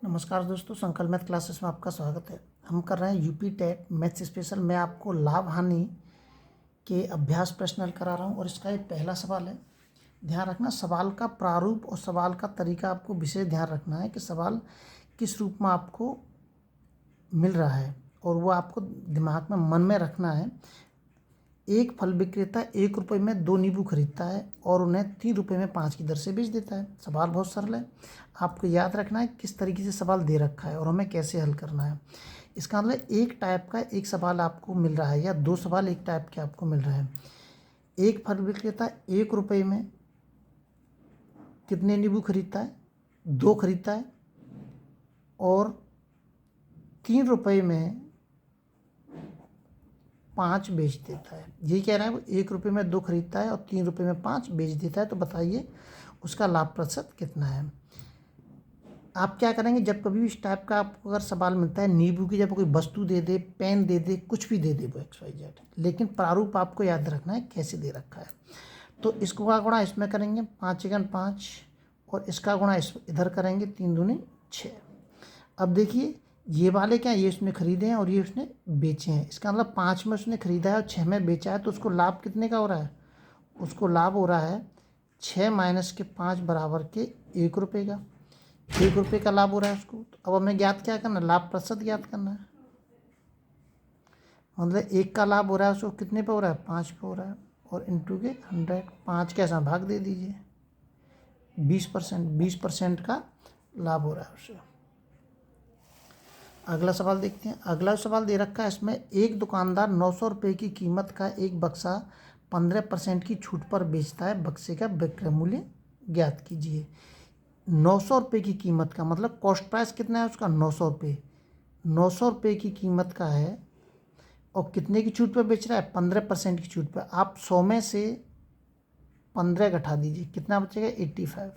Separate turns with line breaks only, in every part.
नमस्कार दोस्तों, संकल्प मैथ क्लासेस में आपका स्वागत है। हम कर रहे हैं यूपी टेट मैथ्स स्पेशल। मैं आपको लाभ हानि के अभ्यास प्रश्न हल करा रहा हूं और इसका ये पहला सवाल है। ध्यान रखना, सवाल का प्रारूप और सवाल का तरीका आपको विशेष ध्यान रखना है कि सवाल किस रूप में आपको मिल रहा है और वो आपको दिमाग में मन में रखना है। एक फल विक्रेता 1 रुपये में 2 नींबू खरीदता है और उन्हें 3 रुपये में 5 की दर से बेच देता है। सवाल बहुत सरल है, आपको याद रखना है किस तरीके से सवाल दे रखा है और हमें कैसे हल करना है। इसका मतलब एक टाइप का एक सवाल आपको मिल रहा है या 2 सवाल एक टाइप के आपको मिल रहे हैं। एक फल विक्रेता 1 रुपये में कितने नींबू खरीदता है? 2 खरीदता है और 3 रुपये में 5 बेच देता है। यही कह रहा है, वो 1 रुपये में 2 खरीदता है और 3 रुपये में 5 बेच देता है। तो बताइए उसका लाभ प्रतिशत कितना है। आप क्या करेंगे, जब कभी भी इस टाइप का आपको अगर सवाल मिलता है, नींबू की जब कोई वस्तु दे दे, पेन दे दे, कुछ भी दे दे वो XYZ, लेकिन प्रारूप आपको याद रखना है कैसे दे रखा है। तो इसको का गुणा इसमें करेंगे 5 एकन 5 और इसका गुणा इधर करेंगे 3 दूनी 6। अब देखिए ये वाले क्या, ये उसने खरीदे हैं और ये उसने बेचे हैं। इसका मतलब 5 में उसने खरीदा है और 6 में बेचा है, तो उसको लाभ कितने का हो रहा है? उसको लाभ हो रहा है 6 माइनस के 5 बराबर के 1 रुपये का। 1 रुपये का लाभ हो रहा है उसको। तो अब हमें ज्ञात क्या करना है? लाभ प्रतिशत ज्ञात करना है। मतलब 1 का लाभ हो रहा है उसको कितने पे हो रहा है? 5 पे हो रहा है और इंटू के 100, 5 के ऐसा भाग दे दीजिए, 20% का लाभ हो रहा है उससे। अगला सवाल देखते हैं। अगला सवाल दे रखा है, इसमें एक दुकानदार 900 रुपये की कीमत का एक बक्सा 15% की छूट पर बेचता है। बक्से का विक्रय मूल्य ज्ञात कीजिए। 900 रुपये की कीमत का मतलब कॉस्ट प्राइस कितना है उसका? 900 रुपये। 900 रुपये की कीमत का है और कितने की छूट पर बेच रहा है? 15% की छूट पर। आप 100 में से 15 घटा दीजिए, कितना बचेगा? 85।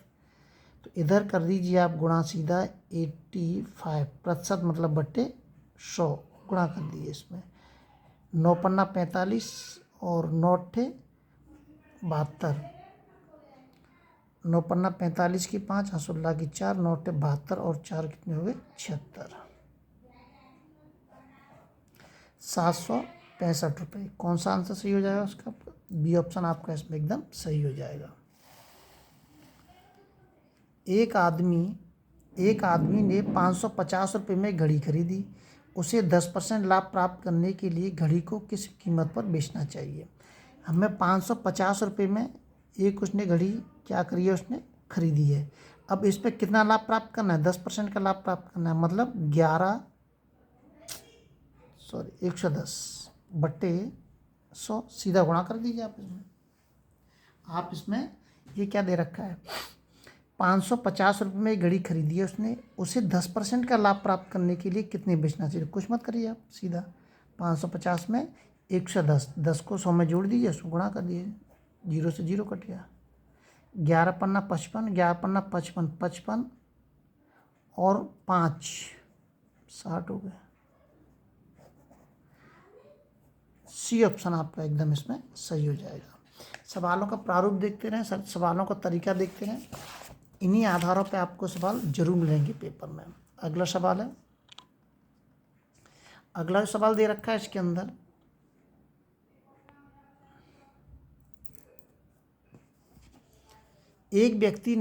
तो इधर कर दीजिए आप गुणा सीधा 85 प्रतिशत मतलब बट्टे 100 गुणा कर दीजिए। इसमें 9 पन्ना 45 और 9 अट्ठे 72। 9 पन्ना 45 की 5, 16 की 4, 9 अट्ठे 72 और 4 कितने हो गए? 76। 765 रुपये। कौन सा आंसर सही हो जाएगा उसका? बी ऑप्शन आपका इसमें एकदम सही हो जाएगा। एक आदमी ने 550 रुपये में घड़ी खरीदी। उसे 10% लाभ प्राप्त करने के लिए घड़ी को किस कीमत पर बेचना चाहिए? हमें 550 रुपये में एक उसने घड़ी क्या करी है? उसने खरीदी है। अब इस पर कितना लाभ प्राप्त करना है? 10% का लाभ प्राप्त करना है। मतलब 110 बट्टे 100 सीधा गुणा कर दीजिए आप इसमें ये क्या दे रखा है? 550 रुपये में एक घड़ी खरीदी है उसने, उसे 10% का लाभ प्राप्त करने के लिए कितने बेचना चाहिए? कुछ मत करिए आप, सीधा 550 में 110, 10 को 100 में जोड़ दीजिए, उसको गुणा कर दीजिए, 0 से 0 कट गया। 11 पन्ना 55, 11 पन्ना 55, 55 और 5 60 हो गए। सी ऑप्शन आपका एकदम इसमें सही हो जाएगा। सवालों का प्रारूप देखते रहें, सवालों का तरीका देखते रहें, इन्हीं आधारों पे आपको सवाल जरूर मिलेंगे पेपर में। अगला सवाल है, अगला सवाल दे रखा है इसके अंदर, एक व्यक्ति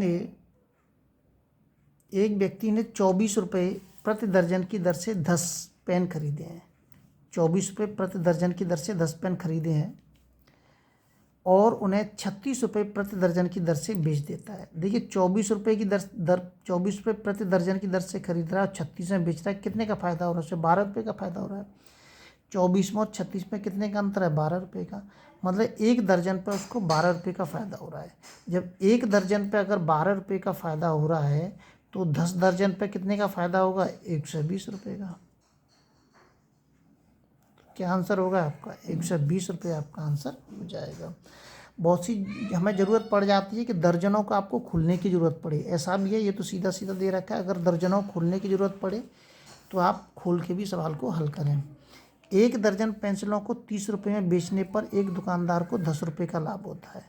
ने 24 रुपये प्रति दर्जन की दर से 10 पेन खरीदे हैं। 24 रुपये प्रति दर्जन की दर से 10 पेन खरीदे हैं और उन्हें 36 रुपये प्रति दर्जन की दर से बेच देता है। देखिए 24 रुपये की दर 24 रुपये प्रति दर्जन की दर से खरीद रहा है और 36 में बेच रहा है। कितने का फ़ायदा हो रहा है उससे? 12 रुपये का फ़ायदा हो रहा है। 24 में और 36 में कितने का अंतर है? 12 रुपये का। मतलब एक दर्जन पर उसको 12 रुपये का फ़ायदा हो रहा है। जब एक दर्जन पर अगर 12 रुपये का फ़ायदा हो रहा है तो 10 दर्जन पर कितने का फ़ायदा होगा? 120 रुपये का। क्या आंसर होगा आपका? 120 रुपये आपका आंसर हो जाएगा। बहुत सी हमें ज़रूरत पड़ जाती है कि दर्जनों को आपको खुलने की ज़रूरत पड़े, ऐसा भी है। ये तो सीधा सीधा दे रखा है, अगर दर्जनों खुलने की ज़रूरत पड़े तो आप खोल के भी सवाल को हल करें। एक दर्जन पेंसिलों को 30 रुपये में बेचने पर एक दुकानदार को 10 रुपये का लाभ होता है,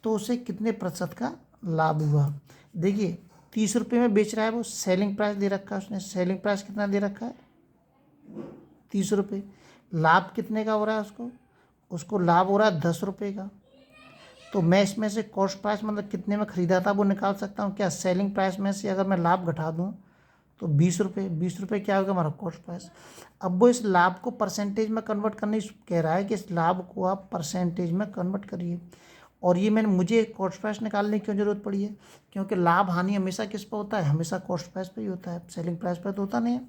तो उसे कितने प्रतिशत का लाभ हुआ? देखिए 30 रुपये में बेच रहा है वो, सेलिंग प्राइस दे रखा है उसने, सेलिंग प्राइस कितना दे रखा है 30 रुपये। लाभ कितने का हो रहा है उसको, उसको लाभ हो रहा है 10 रुपये का। तो मैं इसमें से कॉस्ट प्राइस मतलब कितने में ख़रीदा था वो निकाल सकता हूँ क्या, सेलिंग प्राइस में से अगर मैं लाभ घटा दूँ तो 20 रुपये, 20 रुपये क्या होगा हमारा कॉस्ट प्राइस। अब वो इस लाभ को परसेंटेज में कन्वर्ट करने कह रहा है कि इस लाभ को आप परसेंटेज में कन्वर्ट करिए। और ये मुझे कॉस्ट प्राइस निकालने की क्यों जरूरत पड़ी है, क्योंकि लाभ हानि हमेशा किस पर होता है, हमेशा कॉस्ट प्राइस पर ही होता है, सेलिंग प्राइस पर तो होता नहीं है।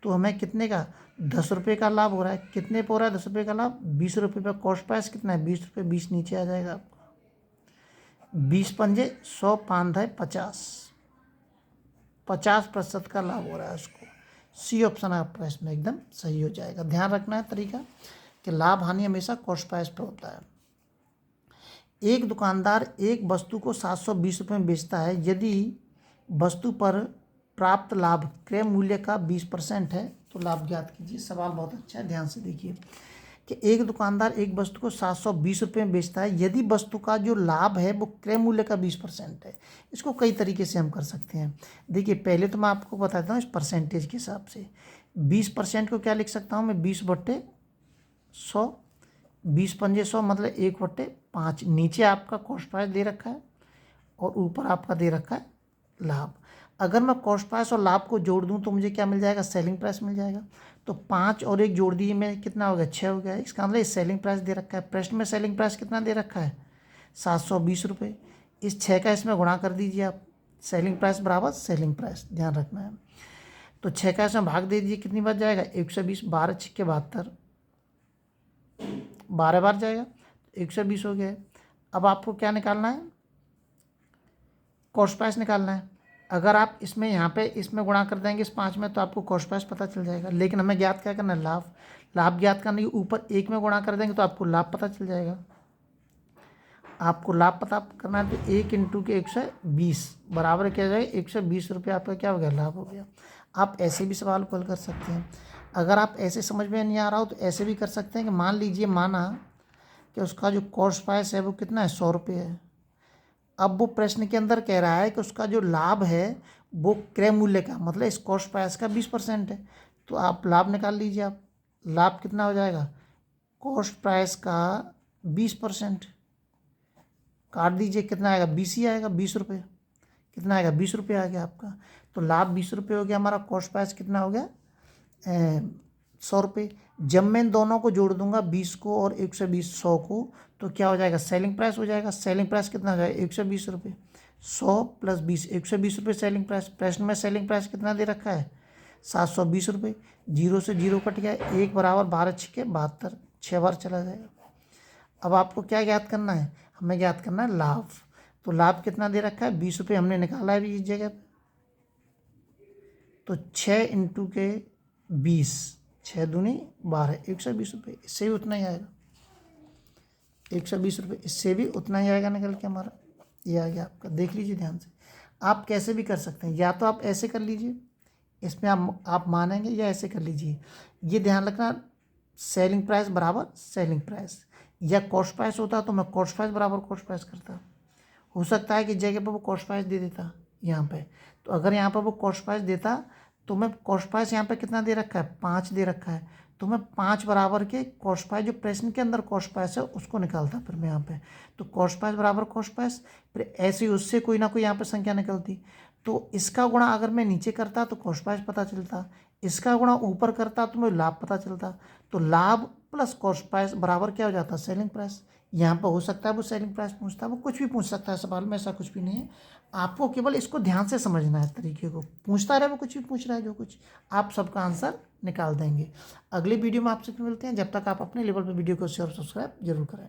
तो हमें कितने का 10 रुपये का लाभ हो रहा है, कितने पर हो रहा है 10 रुपये का लाभ, 20 रुपये पर। कॉस्ट प्राइस कितना है 20 रुपये, 20 नीचे आ जाएगा आपका, 20 पंजे 100, 5 है 50, 50% का लाभ हो रहा है उसको। सी ऑप्शन आपका इसमें एकदम सही हो जाएगा। ध्यान रखना है तरीका कि लाभ हानि हमेशा कॉस्ट प्राइस पर होता है। एक दुकानदार एक वस्तु को 720 रुपये में बेचता है, यदि वस्तु पर प्राप्त लाभ क्रय मूल्य का 20% है तो लाभ ज्ञात कीजिए। सवाल बहुत अच्छा है, ध्यान से देखिए कि एक दुकानदार एक वस्तु को 720 रुपये में बेचता है, यदि वस्तु का जो लाभ है वो क्रय मूल्य का 20% है। इसको कई तरीके से हम कर सकते हैं। देखिए पहले तो मैं आपको बताता हूँ इस परसेंटेज के हिसाब से। 20% को क्या लिख सकता हूँ मैं, 20/100, 20 पंजे 100 मतलब 1/5। नीचे आपका कॉस्ट प्राइस दे रखा है और ऊपर आपका दे रखा है लाभ। अगर मैं कॉस्ट प्राइस और लाभ को जोड़ दूं तो मुझे क्या मिल जाएगा, सेलिंग प्राइस मिल जाएगा। तो 5 और 1 जोड़ दिए मैं, कितना हो गया 6 हो गया। इसका मतलब सेलिंग प्राइस दे रखा है, प्रश्न में सेलिंग प्राइस कितना दे रखा है 720 रुपये। इस 6 का इसमें गुणा कर दीजिए आप, सेलिंग प्राइस बराबर सेलिंग प्राइस, ध्यान रखना है। तो 6 का इसमें भाग दे दीजिए, कितनी बार जाएगा 120, 12 6 72, 12 बार जाएगा, 120 हो गया। अब आपको क्या निकालना है, कॉस्ट प्राइस निकालना है। अगर आप इसमें यहाँ पे इसमें गुणा कर देंगे इस 5 में तो आपको कॉस्ट प्राइस पता चल जाएगा। लेकिन हमें ज्ञात क्या करना है, लाभ। लाभ ज्ञात करने के ऊपर 1 में गुणा कर देंगे तो आपको लाभ पता चल जाएगा। आपको लाभ पता करना है तो 1 × के 120 बराबर क्या हो जाएगा 120 रुपये आपका क्या हो गया, लाभ हो गया। आप ऐसे भी सवाल को हल कर सकते हैं। अगर आप ऐसे समझ में नहीं आ रहा हो तो ऐसे भी कर सकते हैं कि मान लीजिए माना कि उसका जो कॉस्ट प्राइस है वो कितना है 100 रुपये है। अब वो प्रश्न के अंदर कह रहा है कि उसका जो लाभ है वो क्रय मूल्य का मतलब इस कॉस्ट प्राइस का 20% है। तो आप लाभ निकाल लीजिए। आप लाभ कितना हो जाएगा, कॉस्ट प्राइस का 20% काट दीजिए, कितना आएगा 20 ही आएगा, 20 रुपये। कितना आएगा 20 रुपये आ गया आपका। तो लाभ 20 रुपये हो गया हमारा, कॉस्ट प्राइस कितना हो गया 100 रुपये। जब मैं इन दोनों को जोड़ दूंगा 20 को और 120 100 को तो क्या हो जाएगा, सेलिंग प्राइस हो जाएगा। सेलिंग प्राइस कितना हो जाएगा 120 रुपये, 100 + 20 120 रुपये सेलिंग प्राइस। प्रश्न में सेलिंग प्राइस कितना दे रखा है 720 रुपये। 0 से 0 कट गया, 1 बराबर 12 6 72, 6 बार चला जाएगा। अब आपको क्या ज्ञात करना है, हमें ज्ञात करना है लाभ। तो लाभ कितना दे रखा है 20 रुपये हमने निकाला है इस जगह पे। तो 6 × के 20, 6 दूनी 12, 120 रुपये। इससे भी उतना ही आएगा 120 रुपये, इससे भी उतना ही आएगा निकल के हमारा। ये आ गया आपका, देख लीजिए ध्यान से। आप कैसे भी कर सकते हैं, या तो आप ऐसे कर लीजिए इसमें आप मानेंगे, या ऐसे कर लीजिए। ये ध्यान रखना सेलिंग प्राइस बराबर सेलिंग प्राइस, या कॉस्ट प्राइस होता तो मैं कॉस्ट प्राइस बराबर कॉस्ट प्राइस करता। हो सकता है कि जगह पर वो कॉस्ट प्राइस दे देता यहाँ पे। तो अगर यहाँ पर वो कॉस्ट प्राइस देता तो मैं कॉस्ट प्राइस यहाँ पे कितना दे रखा है 5 दे रखा है, तो मैं 5 बराबर के कॉस्ट प्राइस जो प्रश्न के अंदर कॉस्ट प्राइस है उसको निकालता फिर मैं यहाँ पे। तो कॉस्ट प्राइस बराबर कॉस्ट प्राइस, फिर ऐसे ही उससे कोई ना कोई यहाँ पे संख्या निकलती। तो इसका गुणा अगर मैं नीचे करता तो कॉस्ट प्राइस पता चलता, इसका गुणा ऊपर करता तो मुझे लाभ पता चलता। तो लाभ प्लस कॉस्ट प्राइस बराबर क्या हो जाता है सेलिंग प्राइस। यहाँ पर हो सकता है वो सेलिंग प्राइस पूछता है, वो कुछ भी पूछ सकता है सवाल में, ऐसा कुछ भी नहीं है। आपको केवल इसको ध्यान से समझना है तरीके को, पूछता रहे वो कुछ भी पूछ रहा है जो कुछ, आप सबका आंसर निकाल देंगे। अगले वीडियो में आपसे फिर मिलते हैं, जब तक आप अपने लेवल पर वीडियो को शेयर और सब्सक्राइब जरूर करें।